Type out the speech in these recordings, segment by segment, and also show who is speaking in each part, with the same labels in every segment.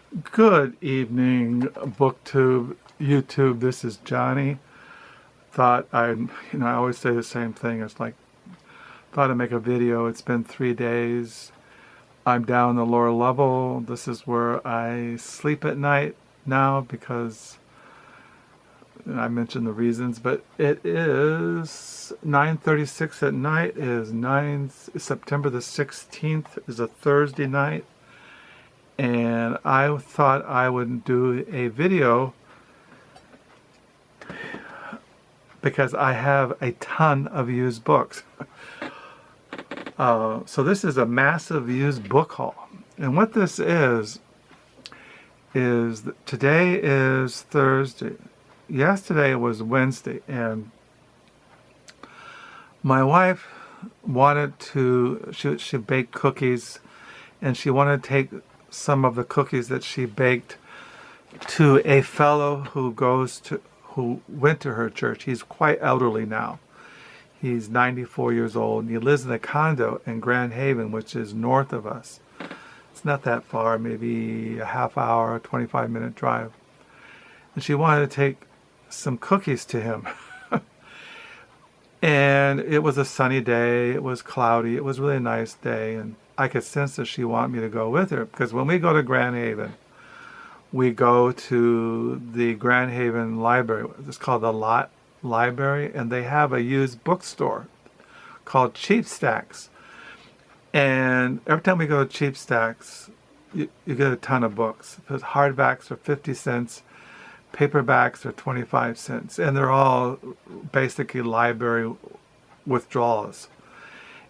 Speaker 1: Good evening, BookTube, YouTube. This is Johnny. I always say the same thing. It's like, thought I'd make a video. It's been 3 days. I'm down the lower level. This is where I sleep at night now because I mentioned the reasons, but it is 9:36 at night. It is September the 16th is a Thursday night. And I thought I would do a video because I have a ton of used books. So this is a massive used book haul. And what this is today is Thursday. Yesterday was Wednesday. And my wife wanted to, she baked cookies, and she wanted to take some of the cookies that she baked to a fellow who went to her church. He's quite elderly now. He's 94 years old, and he lives in a condo in Grand Haven, which is north of us. It's not that far, maybe a half hour, 25-minute drive. And she wanted to take some cookies to him. And it was a sunny day, it was cloudy, it was really a nice day, and I could sense that she wanted me to go with her, because when we go to Grand Haven, we go to the Grand Haven Library. It's called the Lot Library, and they have a used bookstore called Cheap Stacks. And every time we go to Cheap Stacks, you get a ton of books. Because hardbacks are 50 cents, paperbacks are 25 cents, and they're all basically library withdrawals.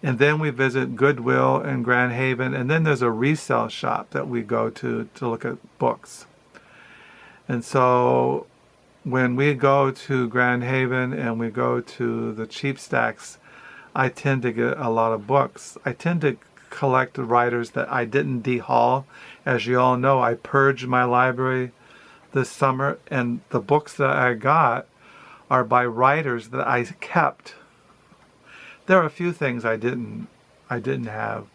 Speaker 1: And then we visit Goodwill in Grand Haven, and then there's a resale shop that we go to look at books. And so when we go to Grand Haven and we go to the Cheap Stacks, I tend to get a lot of books. I tend to collect the writers that I didn't dehaul. As you all know, I purged my library this summer, and the books that I got are by writers that I kept. There are a few things I didn't have,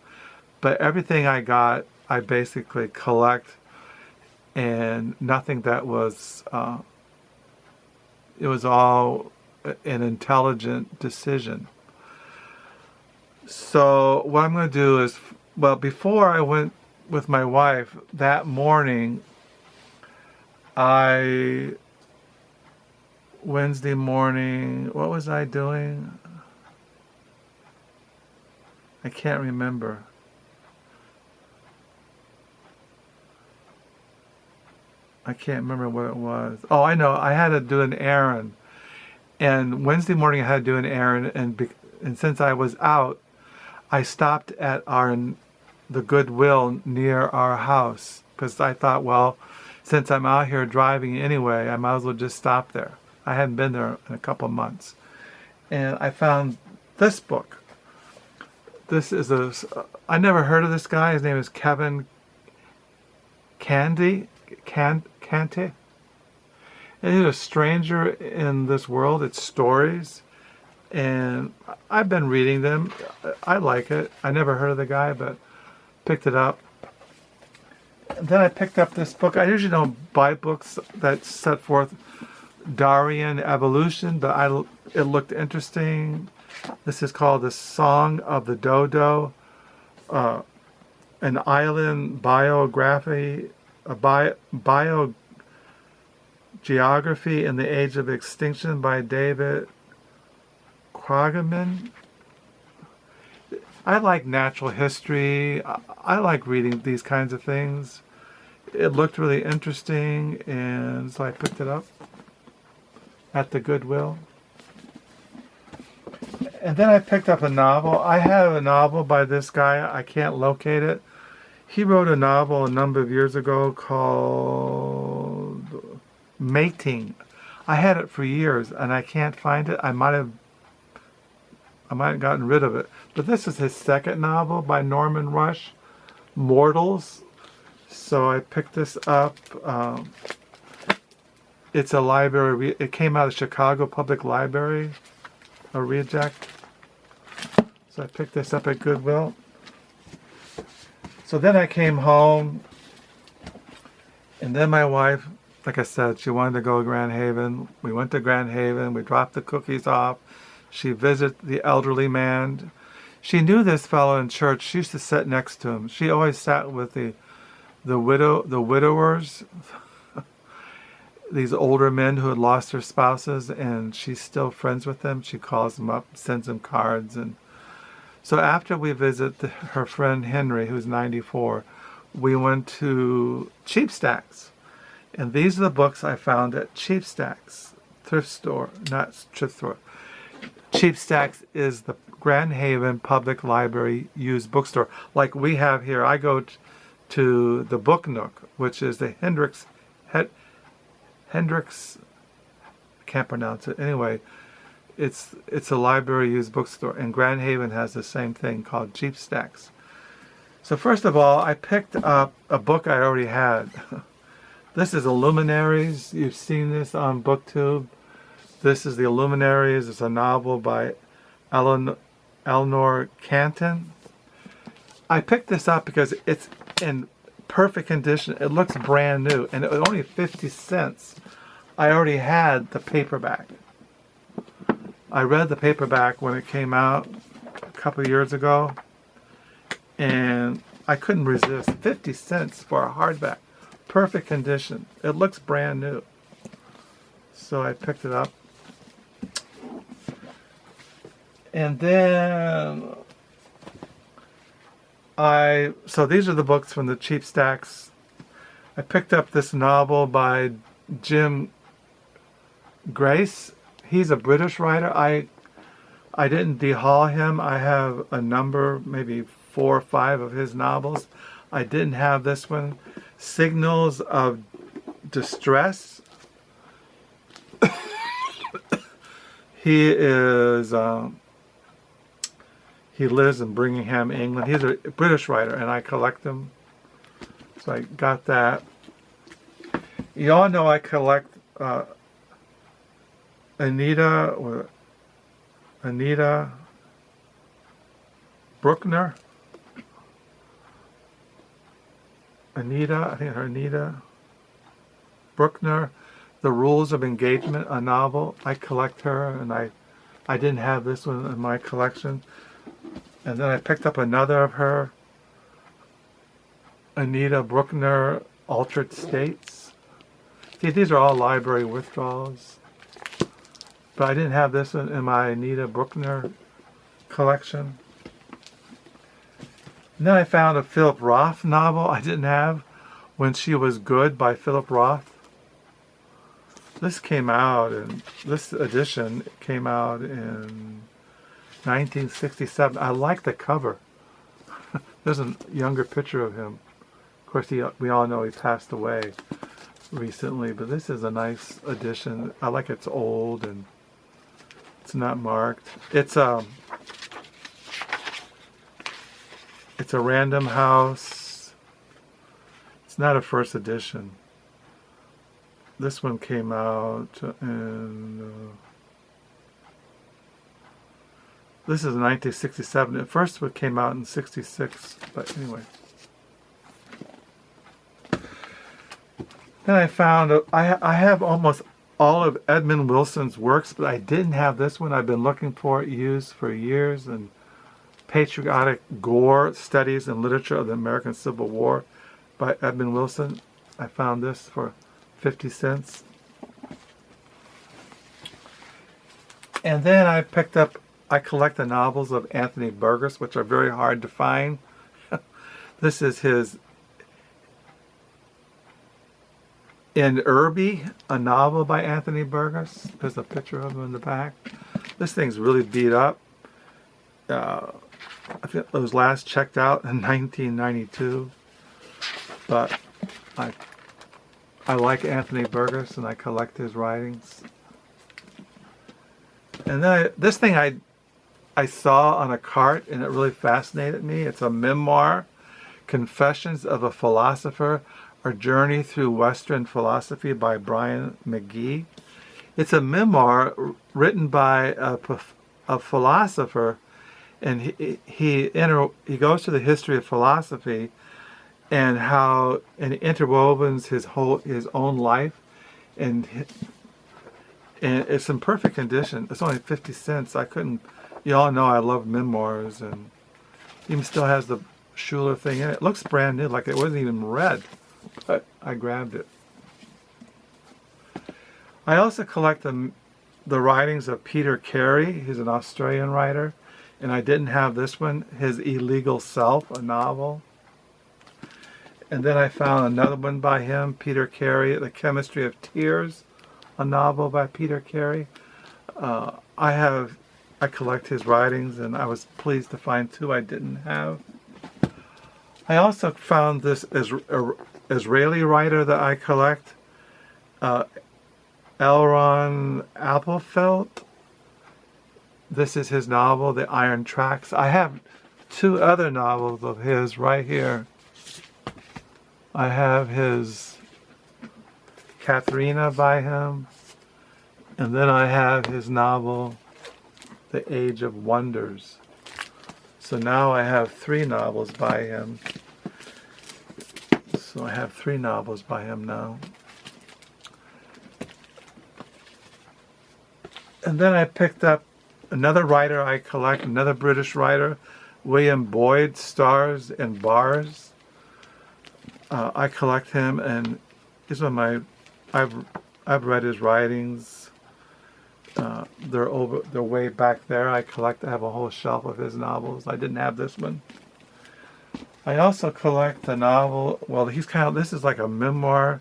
Speaker 1: but everything I got, I basically collect, and nothing that was, it was all an intelligent decision. So what I'm going to do is, well, before I went with my wife that morning, Wednesday morning, what was I doing? I can't remember. I can't remember what it was. Oh, I know. I had to do an errand. And Wednesday morning I had to do an errand, and since I was out, I stopped at the Goodwill near our house, because I thought, well, since I'm out here driving anyway, I might as well just stop there. I hadn't been there in a couple of months. And I found this book. This is I never heard of this guy. His name is Canty. And he's a stranger in this world. It's stories. And I've been reading them. I like it. I never heard of the guy, but picked it up. And then I picked up this book. I usually don't buy books that set forth Darwinian evolution, but it looked interesting. This is called The Song of the Dodo, an island biography, biogeography in the Age of Extinction by David Quammen. I like natural history. I like reading these kinds of things. It looked really interesting, and so I picked it up at the Goodwill. And then I picked up a novel. I have a novel by this guy. I can't locate it. He wrote a novel a number of years ago called Mating. I had it for years, and I can't find it. I might have gotten rid of it. But this is his second novel by Norman Rush, Mortals. So I picked this up. It's a library. It came out of Chicago Public Library, a reject. So I picked this up at Goodwill. So then I came home And then my wife, like I said, she wanted to go to Grand Haven. We went to Grand Haven. We dropped the cookies off. She visited the elderly man. She knew this fellow in church. She used to sit next to him. She always sat with the widowers, these older men who had lost their spouses, and she's still friends with them. She calls them up, sends them cards. And so after we visit her friend Henry, who's 94, we went to Cheap Stacks. And these are the books I found at Cheap Stacks, thrift store, not thrift store. Cheap Stacks is the Grand Haven Public Library used bookstore. Like we have here, I go to the Book Nook, which is the Hendricks, I can't pronounce it. Anyway, it's a library used bookstore, and Grand Haven has the same thing called Cheap Stacks. So first of all, I picked up a book I already had. This is Illuminaries. You've seen this on BookTube. This is The Illuminaries. It's a novel by Eleanor Canton. I picked this up because it's in perfect condition. It looks brand new, and it was only 50 cents. I already had the paperback. I read the paperback when it came out a couple of years ago, and I couldn't resist. 50 cents for a hardback. Perfect condition. It looks brand new. So I picked it up. And then so these are the books from the Cheap Stacks. I picked up this novel by Jim Grace. He's a British writer. I didn't dehaul him. I have a number, maybe 4 or 5 of his novels. I didn't have this one. Signals of Distress. He is he lives in Birmingham, England. He's a British writer, and I collect them. So I got that. You all know I collect Anita Brookner. Anita Brookner, The Rules of Engagement, a novel. I collect her, and I didn't have this one in my collection. And then I picked up another of her, Anita Brookner, Altered States. See, these are all library withdrawals. But I didn't have this one in my Anita Brookner collection. And then I found a Philip Roth novel I didn't have, When She Was Good by Philip Roth. This came out, and this edition came out in 1967. I like the cover. There's a younger picture of him. Of course, we all know he passed away recently, but this is a nice edition. I like it's old and it's not marked. It's a Random House. It's not a first edition. This one came out in this is 1967. At first it came out in 66, but anyway. Then I found I have almost all of Edmund Wilson's works, but I didn't have this one. I've been looking for it used for years. And Patriotic Gore, Studies and Literature of the American Civil War by Edmund Wilson. I found this for 50 cents. And then I collect the novels of Anthony Burgess, which are very hard to find. This is his Enderby, a novel by Anthony Burgess. There's a picture of him in the back. This thing's really beat up. I think it was last checked out in 1992. But I like Anthony Burgess, and I collect his writings. And then this thing I saw on a cart, and it really fascinated me. It's a memoir, Confessions of a Philosopher, A Journey Through Western Philosophy by Bryan Magee. It's a memoir written by a philosopher, and he goes to the history of philosophy, and how and interwovens his own life, and it's in perfect condition. It's only 50 cents. I couldn't. You all know I love memoirs, and even still has the Schuler thing in it. It looks brand new, like it wasn't even read, but I grabbed it. I also collect the writings of Peter Carey. He's an Australian writer, and I didn't have this one, his Illegal Self, a novel. And then I found another one by him, Peter Carey, The Chemistry of Tears, a novel by Peter Carey. I collect his writings, and I was pleased to find two I didn't have. I also found this Israeli writer that I collect, Aharon Applefeld. This is his novel, The Iron Tracks. I have two other novels of his right here. I have his Katharina by him, and then I have his novel, The Age of Wonders. So now I have three novels by him. So I have three novels by him now. And then I picked up another writer I collect, another British writer, William Boyd, Stars and Bars. I collect him, and he's one of my. I've read his writings. They're way back there. I have a whole shelf of his novels. I didn't have this one. I also collect a novel. Well, this is like a memoir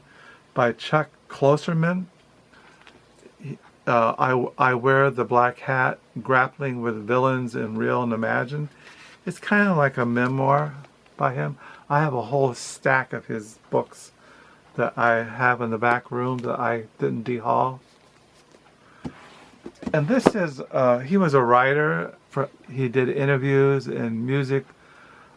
Speaker 1: by Chuck Klosterman. I Wear the Black Hat, Grappling with Villains in Real and Imagined. It's kind of like a memoir by him. I have a whole stack of his books that I have in the back room that I didn't dehaul. And this is, he was a writer. He did interviews and music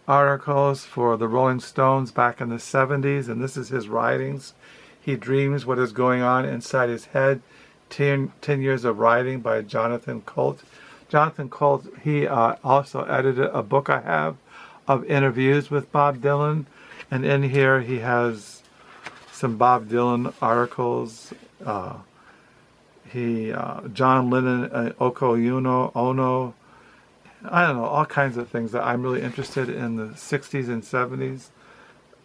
Speaker 1: articles for the Rolling Stones back in the 70s, and this is his writings. He dreams what is going on inside his head. 10 years of writing by Jonathan Colt. Jonathan Colt, he also edited a book I have of interviews with Bob Dylan, and in here he has some Bob Dylan articles. John Lennon, Oko Ono, I don't know, all kinds of things that I'm really interested in the 60s and 70s,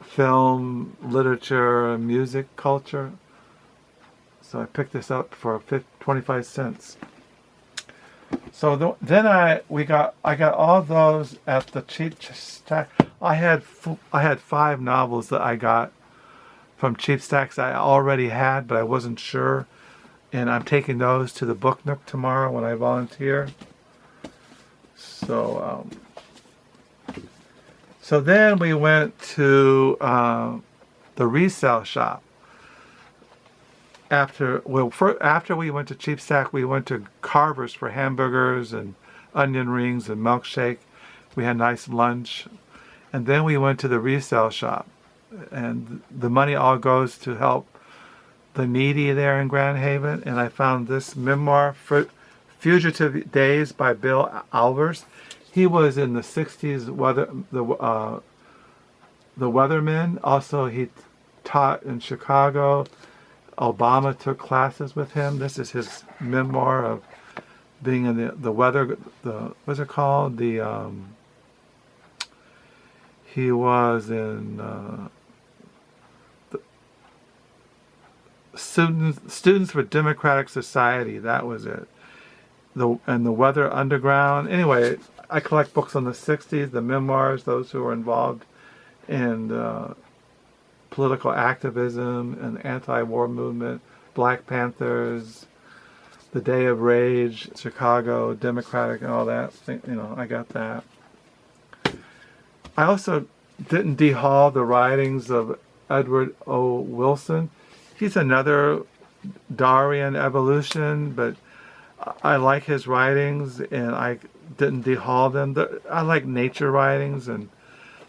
Speaker 1: film, literature, music, culture. So I picked this up for 25 cents. So then I got all those at the cheap stack. I had 5 novels that I got from cheap stacks I already had, but I wasn't sure, and I'm taking those to the Book Nook tomorrow when I volunteer. So then we went to the resale shop. After we went to Cheap Stack, we went to Carver's for hamburgers and onion rings and milkshake. We had a nice lunch. And then we went to the resale shop. And the money all goes to help the needy there in Grand Haven. And I found this memoir, Fugitive Days by Bill Albers. He was in the 60s the weatherman. Also, he taught in Chicago. Obama took classes with him. This is his memoir of being in the weather, what's it called? He was in the Students for Democratic Society. That was it. And the Weather Underground. Anyway, I collect books on the 60s, the memoirs, those who were involved in political activism and anti-war movement, Black Panthers, the Day of Rage, Chicago, Democratic, and all that. I got that. I also didn't dehaul the writings of Edward O. Wilson. He's another Darwinian evolution, but I like his writings, and I didn't dehaul them. I like nature writings, and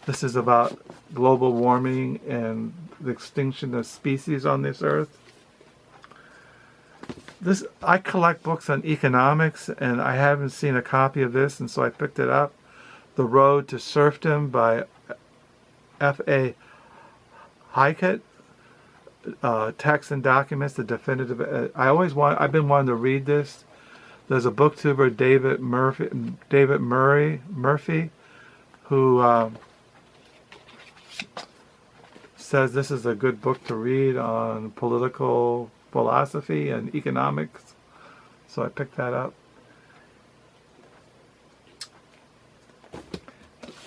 Speaker 1: this is about global warming and the extinction of species on this earth. I collect books on economics, and I haven't seen a copy of this, and so I picked it up. The Road to Serfdom by F.A. Hickett, Texts and Documents, the definitive. I've been wanting to read this. There's a booktuber, David Murphy, who says this is a good book to read on political philosophy and economics. So I picked that up.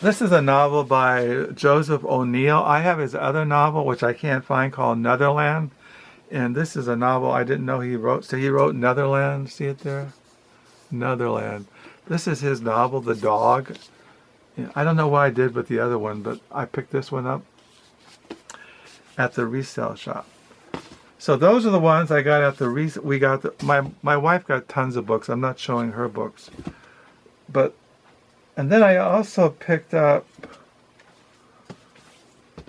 Speaker 1: This is a novel by Joseph O'Neill. I have his other novel, which I can't find, called Netherland. And this is a novel I didn't know he wrote. So he wrote Netherland. See it there? Netherland. This is his novel, The Dog. I don't know what I did with the other one, but I picked this one up at the resale shop. So those are the ones I got at the my wife got tons of books. I'm not showing her books. And then I also picked up,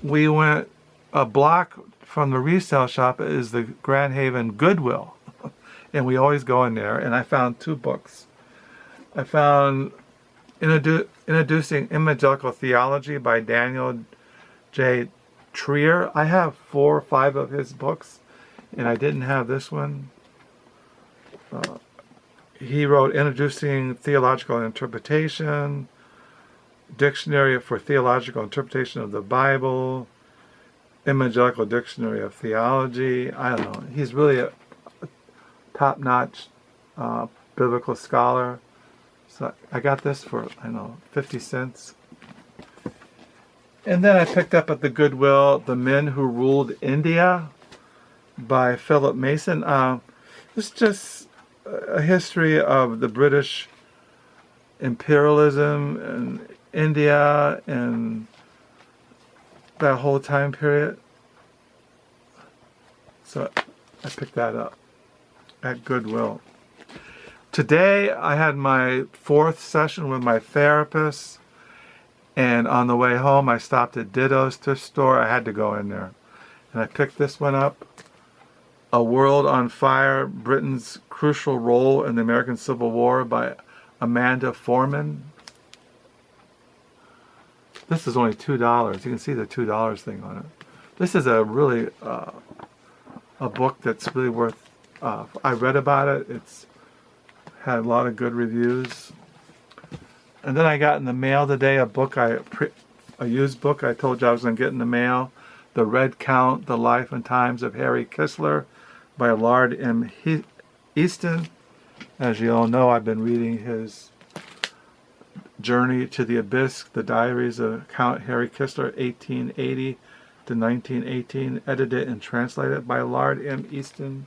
Speaker 1: we went a block from the resale shop is the Grand Haven Goodwill. And we always go in there, and I found 2 books. I found Introducing Evangelical Theology by Daniel J. Trier. I have 4 or 5 of his books, and I didn't have this one. He wrote Introducing Theological Interpretation, Dictionary for Theological Interpretation of the Bible, Evangelical Dictionary of Theology. I don't know. He's really a top-notch biblical scholar. So I got this for, 50 cents. And then I picked up at the Goodwill, The Men Who Ruled India by Philip Mason. It's just a history of the British imperialism in India and that whole time period. So I picked that up at Goodwill. Today I had my 4th session with my therapist, and on the way home I stopped at Dodo's thrift store. I had to go in there. And I picked this one up. A World on Fire, Britain's Crucial Role in the American Civil War by Amanda Foreman. This is only $2. You can see the $2 thing on it. This is a really a book that's really worth. I read about it. It's had a lot of good reviews. And then I got in the mail today a book, a used book I told you I was going to get in the mail. The Red Count: The Life and Times of Harry Kistler by Lord M. Easton. As you all know, I've been reading his Journey to the Abyss, the Diaries of Count Harry Kistler, 1880 to 1918, edited and translated by Lord M. Easton.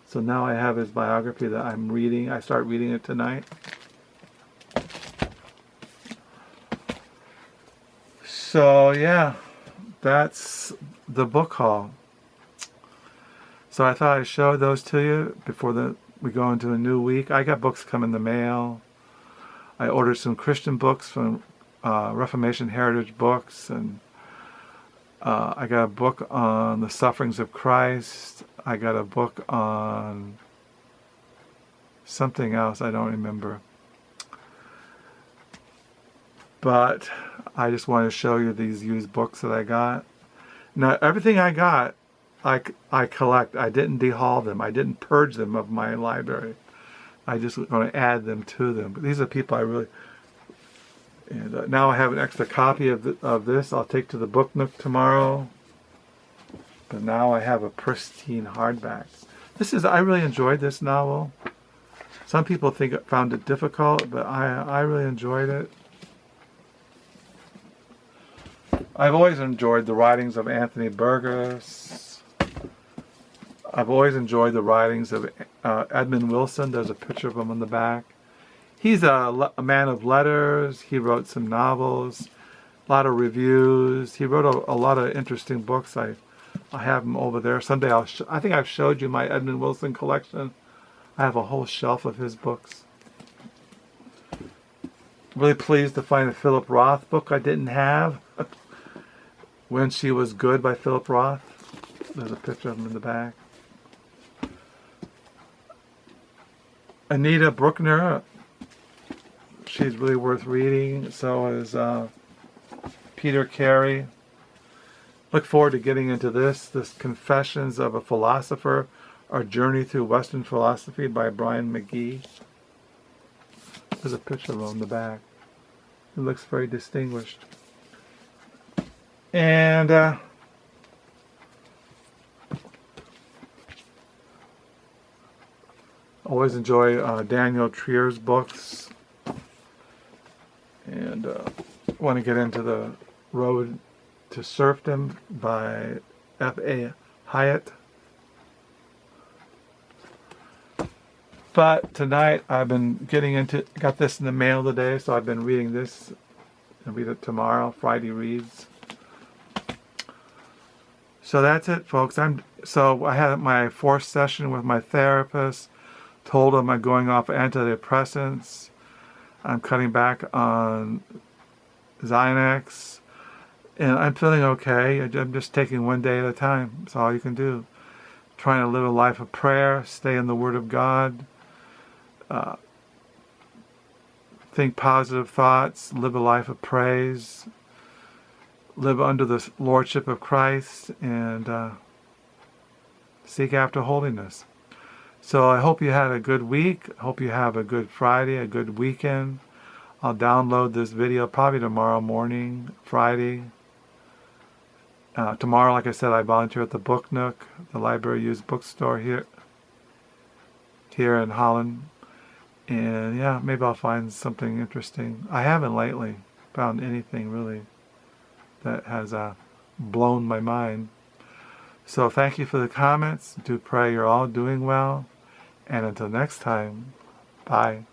Speaker 1: So now I have his biography that I'm reading. I start reading it tonight. So yeah, that's the book haul. So I thought I'd show those to you before we go into a new week. I got books come in the mail. I ordered some Christian books from Reformation Heritage Books, and I got a book on the sufferings of Christ. I got a book on something else, I don't remember. But I just want to show you these used books that I got. Now, everything I got, I collect. I didn't dehaul them. I didn't purge them of my library. I just going to add them to them. But these are people I really... And now I have an extra copy of this I'll take to the Book Nook tomorrow. But now I have a pristine hardback. I really enjoyed this novel. Some people found it difficult, but I really enjoyed it. I've always enjoyed the writings of Anthony Burgess. I've always enjoyed the writings of Edmund Wilson. There's a picture of him on the back. He's a man of letters. He wrote some novels, a lot of reviews. He wrote a lot of interesting books. I have them over there. Someday I think I've showed you my Edmund Wilson collection. I have a whole shelf of his books. Really pleased to find a Philip Roth book I didn't have. When She Was Good by Philip Roth. There's a picture of him in the back. Anita Brookner. She's really worth reading. So is Peter Carey. Look forward to getting into this Confessions of a Philosopher, Our Journey Through Western Philosophy by Bryan Magee. There's a picture of him in the back. He looks very distinguished. And always enjoy Daniel Trier's books. And want to get into The Road to Serfdom by F.A. Hyatt. But tonight I've been got this in the mail today, so I've been reading this. I'll read it tomorrow, Friday Reads. So that's it, folks. So I had my 4th session with my therapist, told him I'm going off antidepressants. I'm cutting back on Xanax. And I'm feeling okay. I'm just taking one day at a time. That's all you can do. Trying to live a life of prayer, stay in the Word of God, think positive thoughts, live a life of praise, live under the Lordship of Christ, and seek after holiness. So I hope you had a good week. I hope you have a good Friday, a good weekend. I'll download this video probably tomorrow morning, Friday. Tomorrow, like I said, I volunteer at the Book Nook, the library used bookstore here in Holland. And yeah, maybe I'll find something interesting. I haven't lately found anything really that has blown my mind. So thank you for the comments. Do pray you're all doing well. And until next time, bye.